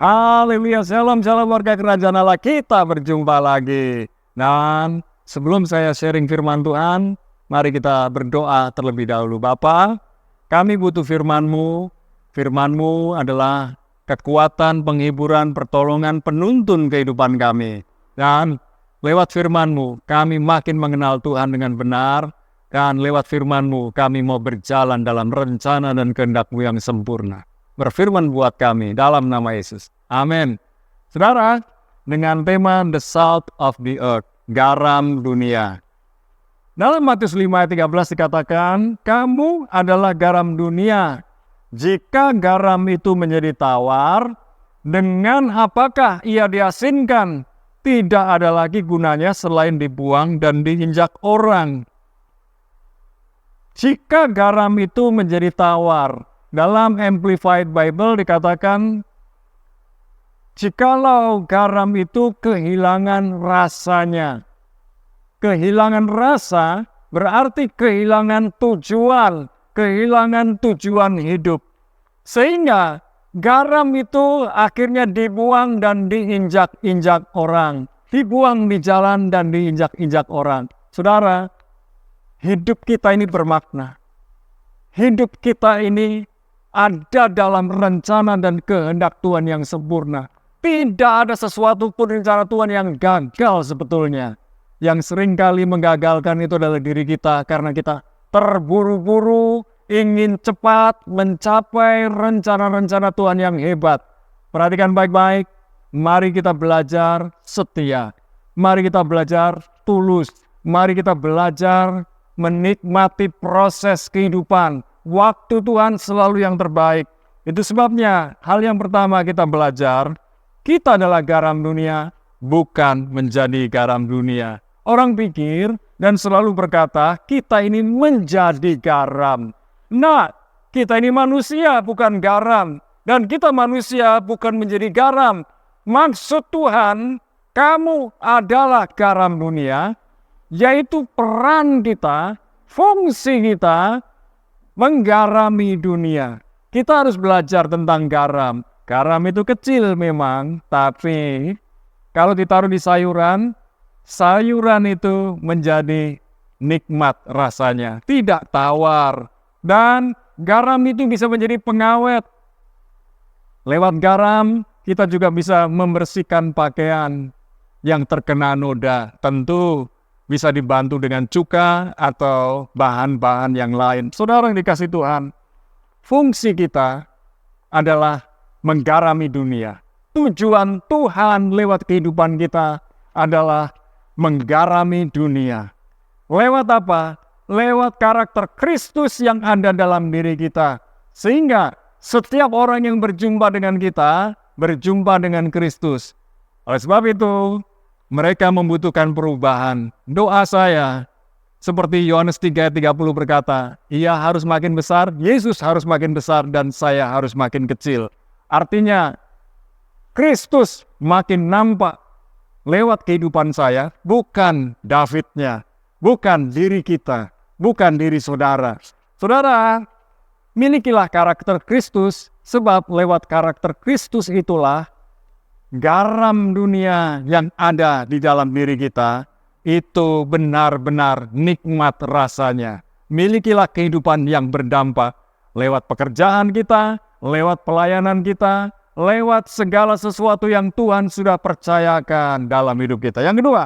Haleluya, shalom warga kerajaan Allah, kita berjumpa lagi. Dan sebelum saya sharing firman Tuhan, mari kita berdoa terlebih dahulu. Bapa, kami butuh firman-Mu. Firman-Mu adalah kekuatan, penghiburan, pertolongan, penuntun kehidupan kami. Dan lewat firman-Mu, kami makin mengenal Tuhan dengan benar. Dan lewat firman-Mu, kami mau berjalan dalam rencana dan kehendak-Mu yang sempurna. Berfirman buat kami dalam nama Yesus. Amin. Saudara, dengan tema The Salt of the Earth, garam dunia. Dalam Matius 5 ayat 13 dikatakan, kamu adalah garam dunia. Jika garam itu menjadi tawar, dengan apakah ia diasinkan? Tidak ada lagi gunanya selain dibuang dan diinjak orang. Jika garam itu menjadi tawar, dalam Amplified Bible dikatakan, jikalau garam itu kehilangan rasanya. Kehilangan rasa berarti kehilangan tujuan hidup. Sehingga garam itu akhirnya dibuang dan diinjak-injak orang. Dibuang di jalan dan diinjak-injak orang. Saudara, hidup kita ini bermakna. Hidup kita ini ada dalam rencana dan kehendak Tuhan yang sempurna. Tidak ada sesuatu pun rencana Tuhan yang gagal sebetulnya. Yang seringkali menggagalkan itu adalah diri kita karena kita terburu-buru, ingin cepat mencapai rencana-rencana Tuhan yang hebat. Perhatikan baik-baik, mari kita belajar setia. Mari kita belajar tulus. Mari kita belajar menikmati proses kehidupan. Waktu Tuhan selalu yang terbaik. Itu sebabnya hal yang pertama kita belajar, kita adalah garam dunia, bukan menjadi garam dunia. Orang pikir dan selalu berkata, kita ini menjadi garam. Nah, kita ini manusia bukan garam. Dan kita manusia bukan menjadi garam. Maksud Tuhan, kamu adalah garam dunia, yaitu peran kita, fungsi kita, menggarami dunia. Kita harus belajar tentang garam. Garam itu kecil memang, tapi kalau ditaruh di sayuran, sayuran itu menjadi nikmat rasanya, tidak tawar. Dan garam itu bisa menjadi pengawet. Lewat garam, kita juga bisa membersihkan pakaian yang terkena noda. Tentu bisa dibantu dengan cuka atau bahan-bahan yang lain. Saudara yang dikasih Tuhan, fungsi kita adalah menggarami dunia. Tujuan Tuhan lewat kehidupan kita adalah menggarami dunia. Lewat apa? Lewat karakter Kristus yang ada dalam diri kita. Sehingga setiap orang yang berjumpa dengan kita, berjumpa dengan Kristus. Oleh sebab itu, mereka membutuhkan perubahan. Doa saya, seperti Yohanes 3 ayat 30 berkata, ia harus makin besar, Yesus harus makin besar, dan saya harus makin kecil. Artinya, Kristus makin nampak lewat kehidupan saya, bukan Davidnya, bukan diri kita, bukan diri saudara. Saudara, milikilah karakter Kristus, sebab lewat karakter Kristus itulah garam dunia yang ada di dalam diri kita, itu benar-benar nikmat rasanya. Milikilah kehidupan yang berdampak lewat pekerjaan kita, lewat pelayanan kita, lewat segala sesuatu yang Tuhan sudah percayakan dalam hidup kita. Yang kedua,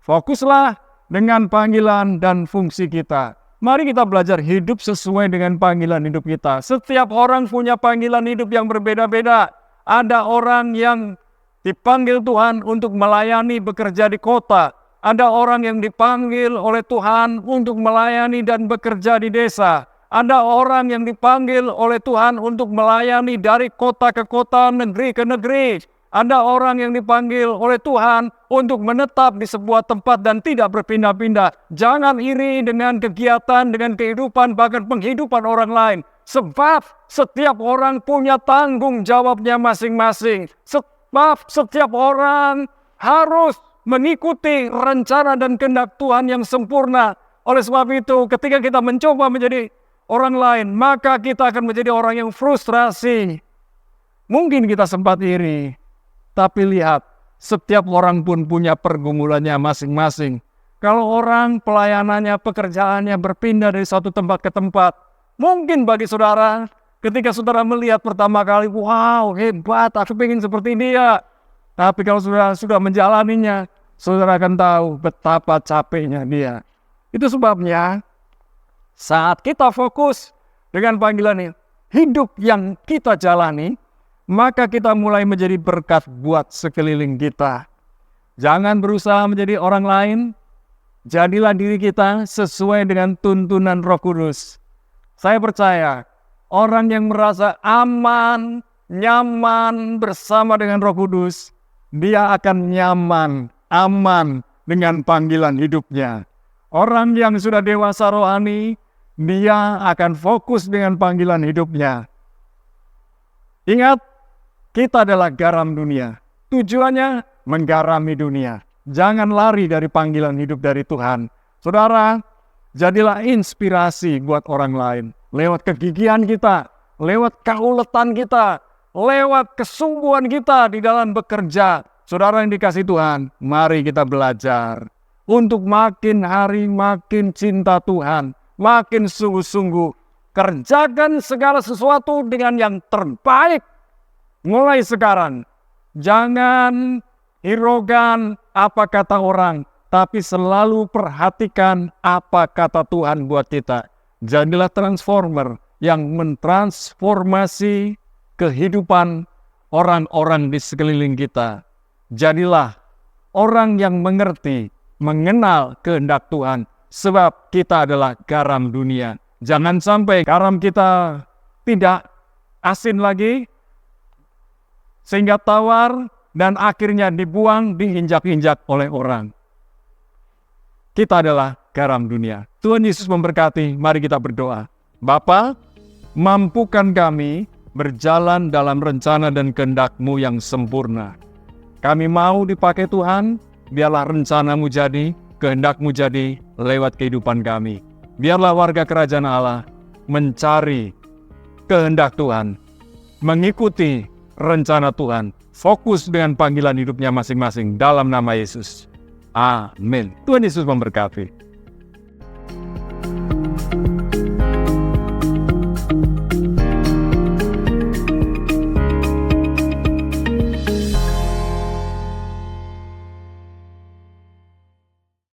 fokuslah dengan panggilan dan fungsi kita. Mari kita belajar hidup sesuai dengan panggilan hidup kita. Setiap orang punya panggilan hidup yang berbeda-beda. Ada orang yang dipanggil Tuhan untuk melayani bekerja di kota. Ada orang yang dipanggil oleh Tuhan untuk melayani dan bekerja di desa. Ada orang yang dipanggil oleh Tuhan untuk melayani dari kota ke kota, negeri ke negeri. Ada orang yang dipanggil oleh Tuhan untuk menetap di sebuah tempat dan tidak berpindah-pindah. Jangan iri dengan kegiatan, dengan kehidupan, bahkan penghidupan orang lain. Sebab setiap orang punya tanggung jawabnya masing-masing. Sebab setiap orang harus mengikuti rencana dan kehendak Tuhan yang sempurna. Oleh sebab itu, ketika kita mencoba menjadi orang lain, maka kita akan menjadi orang yang frustrasi. Mungkin kita sempat iri, tapi lihat, setiap orang pun punya pergumulannya masing-masing. Kalau orang pelayanannya, pekerjaannya berpindah dari satu tempat ke tempat, mungkin bagi saudara, ketika saudara melihat pertama kali, wow, hebat, aku pengen seperti dia. Tapi kalau sudah menjalaninya, saudara akan tahu betapa capeknya dia. Itu sebabnya, saat kita fokus dengan panggilan ini, hidup yang kita jalani, maka kita mulai menjadi berkat buat sekeliling kita. Jangan berusaha menjadi orang lain, jadilah diri kita sesuai dengan tuntunan Roh Kudus. Saya percaya, orang yang merasa aman, nyaman bersama dengan Roh Kudus, dia akan nyaman, aman dengan panggilan hidupnya. Orang yang sudah dewasa rohani, dia akan fokus dengan panggilan hidupnya. Ingat, kita adalah garam dunia. Tujuannya menggarami dunia. Jangan lari dari panggilan hidup dari Tuhan. Saudara, jadilah inspirasi buat orang lain. Lewat kegigihan kita, lewat keuletan kita, lewat kesungguhan kita di dalam bekerja. Saudara yang dikasih Tuhan, mari kita belajar untuk makin hari makin cinta Tuhan, makin sungguh-sungguh. Kerjakan segala sesuatu dengan yang terbaik. Mulai sekarang, jangan hiraukan apa kata orang, tapi selalu perhatikan apa kata Tuhan buat kita. Jadilah transformer yang mentransformasi kehidupan orang-orang di sekeliling kita. Jadilah orang yang mengerti, mengenal kehendak Tuhan, sebab kita adalah garam dunia. Jangan sampai garam kita tidak asin lagi, sehingga tawar dan akhirnya dibuang, diinjak-injak oleh orang. Kita adalah garam dunia. Tuhan Yesus memberkati, mari kita berdoa. Bapa, mampukan kami berjalan dalam rencana dan kehendak-Mu yang sempurna. Kami mau dipakai Tuhan, biarlah rencana-Mu jadi, kehendak-Mu jadi lewat kehidupan kami. Biarlah warga kerajaan Allah mencari kehendak Tuhan, mengikuti rencana Tuhan, fokus dengan panggilan hidupnya masing-masing dalam nama Yesus. Amin. Tuhan Yesus memberkati.